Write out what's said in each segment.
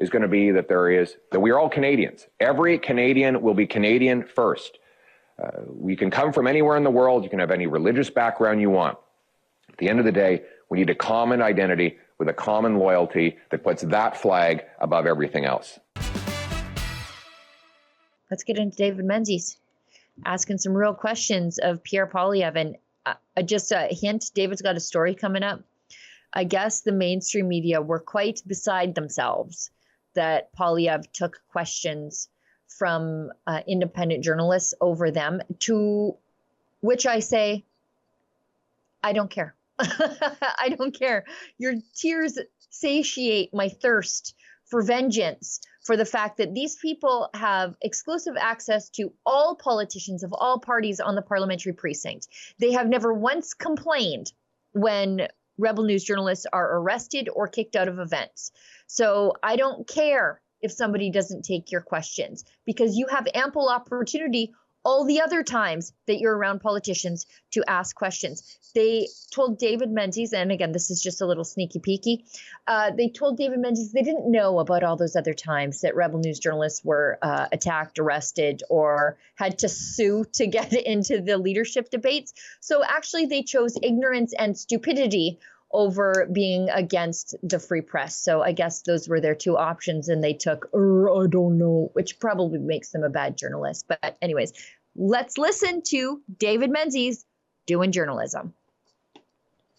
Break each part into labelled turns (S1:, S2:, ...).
S1: is going to be that we are all Canadians. Every Canadian will be Canadian first. We can come from anywhere in the world. You can have any religious background you want. At the end of the day, we need a common identity with a common loyalty that puts that flag above everything else.
S2: Let's get into David Menzies, asking some real questions of Pierre Poilievre. And just a hint, David's got a story coming up. I guess the mainstream media were quite beside themselves that Poilievre took questions from independent journalists over them, to which I say, I don't care. I don't care. Your tears satiate my thirst for vengeance, for the fact that these people have exclusive access to all politicians of all parties on the parliamentary precinct. They have never once complained when Rebel News journalists are arrested or kicked out of events. So I don't care if somebody doesn't take your questions, because you have ample opportunity all the other times that you're around politicians to ask questions. They told David Menzies, and again, this is just a little sneaky peeky, they told David Menzies they didn't know about all those other times that Rebel News journalists were attacked, arrested, or had to sue to get into the leadership debates. So actually, they chose ignorance and stupidity over being against the free press. So I guess those were their two options, and they took, I don't know, which probably makes them a bad journalist. But anyways, let's listen to David Menzies doing journalism.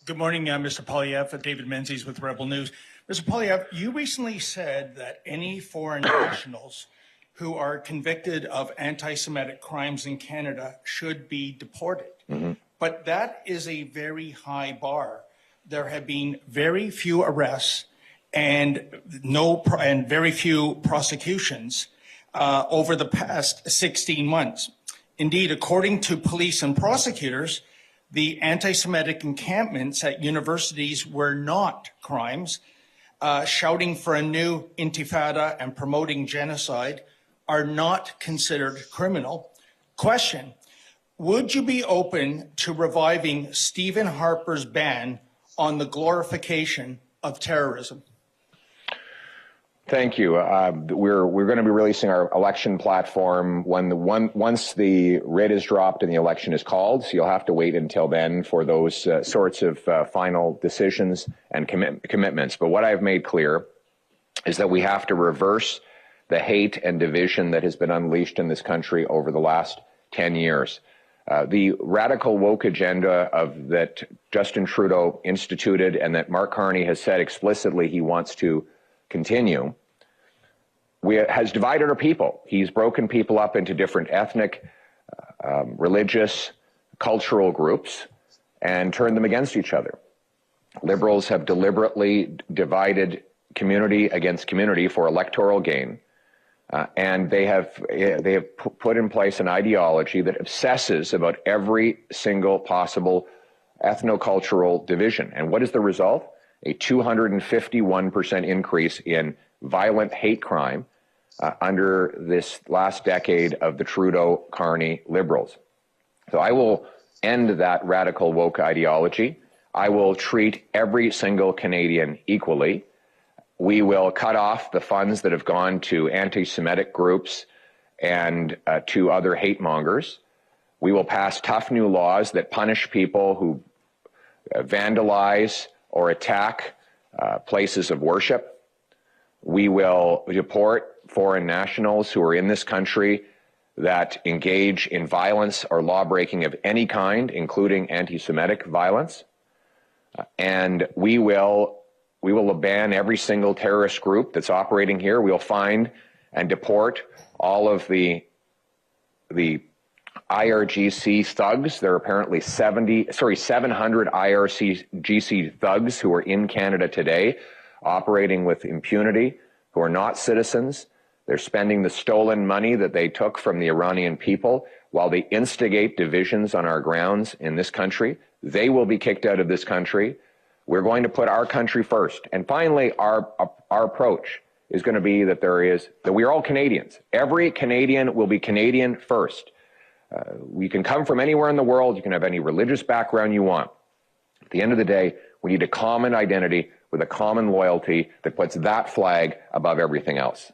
S3: Good morning, Mr. Poilievre. David Menzies with Rebel News. Mr. Poilievre, you recently said that any foreign nationals who are convicted of anti-Semitic crimes in Canada should be deported. Mm-hmm. But that is a very high bar. There have been very few arrests and very few prosecutions over the past 16 months. Indeed, according to police and prosecutors, the anti-Semitic encampments at universities were not crimes. Shouting for a new intifada and promoting genocide are not considered criminal. Question: would you be open to reviving Stephen Harper's ban on the glorification of terrorism?
S1: Thank you. We're going to be releasing our election platform once the writ is dropped and the election is called. So you'll have to wait until then for those sorts of final decisions and commitments. But what I've made clear is that we have to reverse the hate and division that has been unleashed in this country over the last 10 years. The radical woke agenda that Justin Trudeau instituted and that Mark Carney has said explicitly he wants to continue has divided our people. He's broken people up into different ethnic, religious, cultural groups and turned them against each other. Liberals have deliberately divided community against community for electoral gain. And they have put in place an ideology that obsesses about every single possible ethnocultural division. And what is the result? A 251% increase in violent hate crime under this last decade of the Trudeau-Carney Liberals. So I will end that radical woke ideology. I will treat every single Canadian equally. We will cut off the funds that have gone to anti-Semitic groups and to other hate mongers. We will pass tough new laws that punish people who vandalize or attack places of worship. We will deport foreign nationals who are in this country that engage in violence or law breaking of any kind, including anti-Semitic violence. And we will ban every single terrorist group that's operating here. We'll find and deport all of the IRGC thugs. There are apparently 700 IRGC thugs who are in Canada today, operating with impunity, who are not citizens. They're spending the stolen money that they took from the Iranian people while they instigate divisions on our grounds in this country. They will be kicked out of this country. We're going to put our country first. And finally, our approach is going to be that we are all Canadians. Every Canadian will be Canadian first. We can come from anywhere in the world. You can have any religious background you want. At the end of the day, we need a common identity with a common loyalty that puts that flag above everything else.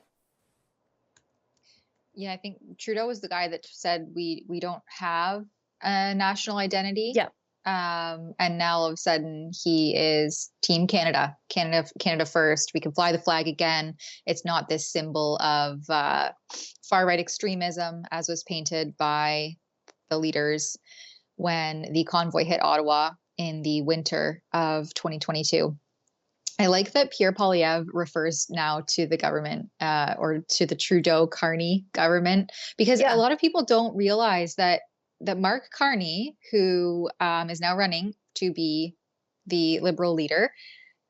S4: Yeah, I think Trudeau was the guy that said we don't have a national identity.
S2: Yeah.
S4: And now all of a sudden he is Team Canada, Canada first. We can fly the flag again. It's not this symbol of far right extremism, as was painted by the leaders when the convoy hit Ottawa in the winter of 2022. I like that Pierre Poilievre refers now to the government or to the Trudeau-Carney government, because a lot of people don't realize that Mark Carney, who is now running to be the Liberal leader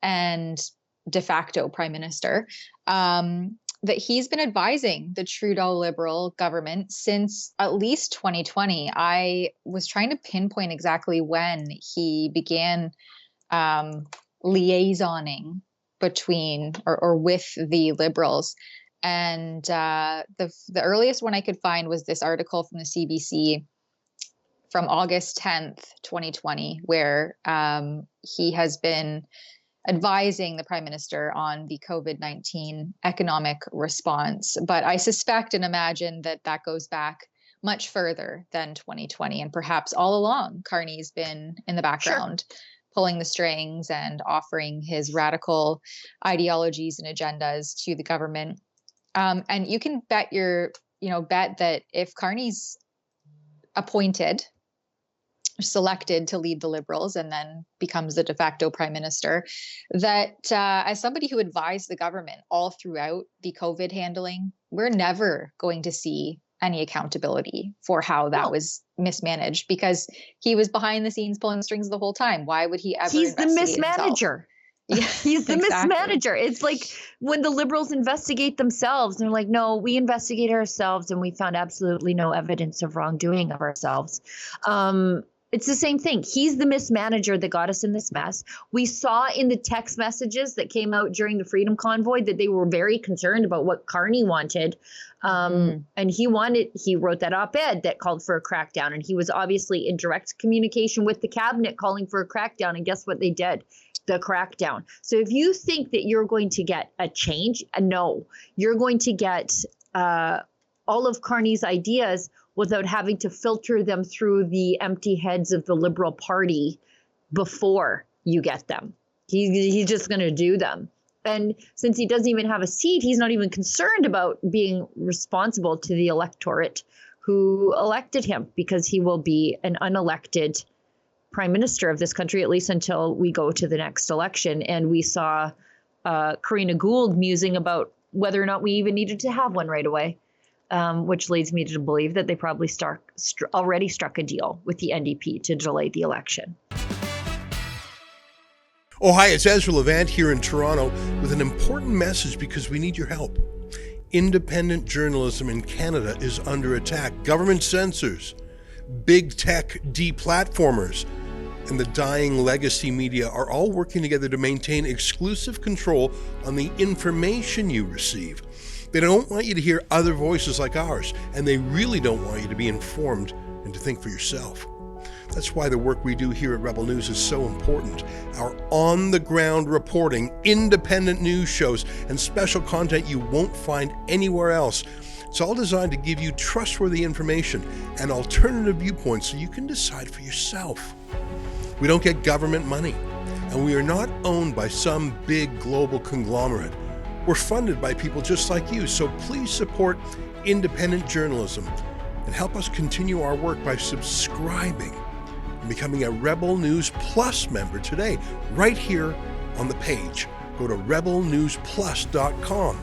S4: and de facto prime minister, that he's been advising the Trudeau Liberal government since at least 2020. I was trying to pinpoint exactly when he began liaisoning between or with the Liberals. And the earliest one I could find was this article from the CBC from August 10th, 2020, where he has been advising the Prime Minister on the COVID-19 economic response. But I suspect and imagine that goes back much further than 2020. And perhaps all along, Carney's been in the background, pulling the strings and offering his radical ideologies and agendas to the government. And you can bet that if Carney's appointed, selected to lead the Liberals and then becomes the de facto prime minister, that as somebody who advised the government all throughout the COVID handling, we're never going to see any accountability for how that was mismanaged, because he was behind the scenes pulling the strings the whole time. Why would he ever?
S2: He's the mismanager. Yeah, he's the mismanager. It's like when the Liberals investigate themselves, they're like, no, we investigate ourselves and we found absolutely no evidence of wrongdoing of ourselves. It's the same thing. He's the mismanager that got us in this mess. We saw in the text messages that came out during the Freedom Convoy that they were very concerned about what Carney wanted. And he wrote that op-ed that called for a crackdown. And he was obviously in direct communication with the cabinet calling for a crackdown. And guess what they did? The crackdown. So if you think that you're going to get a change, no, you're going to get all of Carney's ideas without having to filter them through the empty heads of the Liberal Party before you get them. He's just going to do them. And since he doesn't even have a seat, he's not even concerned about being responsible to the electorate who elected him, because he will be an unelected prime minister of this country, at least until we go to the next election. And we saw Karina Gould musing about whether or not we even needed to have one right away. Which leads me to believe that they probably already struck a deal with the NDP to delay the election.
S5: Oh, hi, it's Ezra Levant here in Toronto with an important message, because we need your help. Independent journalism in Canada is under attack. Government censors, big tech deplatformers, and the dying legacy media are all working together to maintain exclusive control on the information you receive. They don't want you to hear other voices like ours, and they really don't want you to be informed and to think for yourself. That's why the work we do here at Rebel News is so important. Our on-the-ground reporting, independent news shows, and special content you won't find anywhere else. It's all designed to give you trustworthy information and alternative viewpoints so you can decide for yourself. We don't get government money, and we are not owned by some big global conglomerate. We're funded by people just like you, so please support independent journalism and help us continue our work by subscribing and becoming a Rebel News Plus member today, right here on the page. Go to rebelnewsplus.com.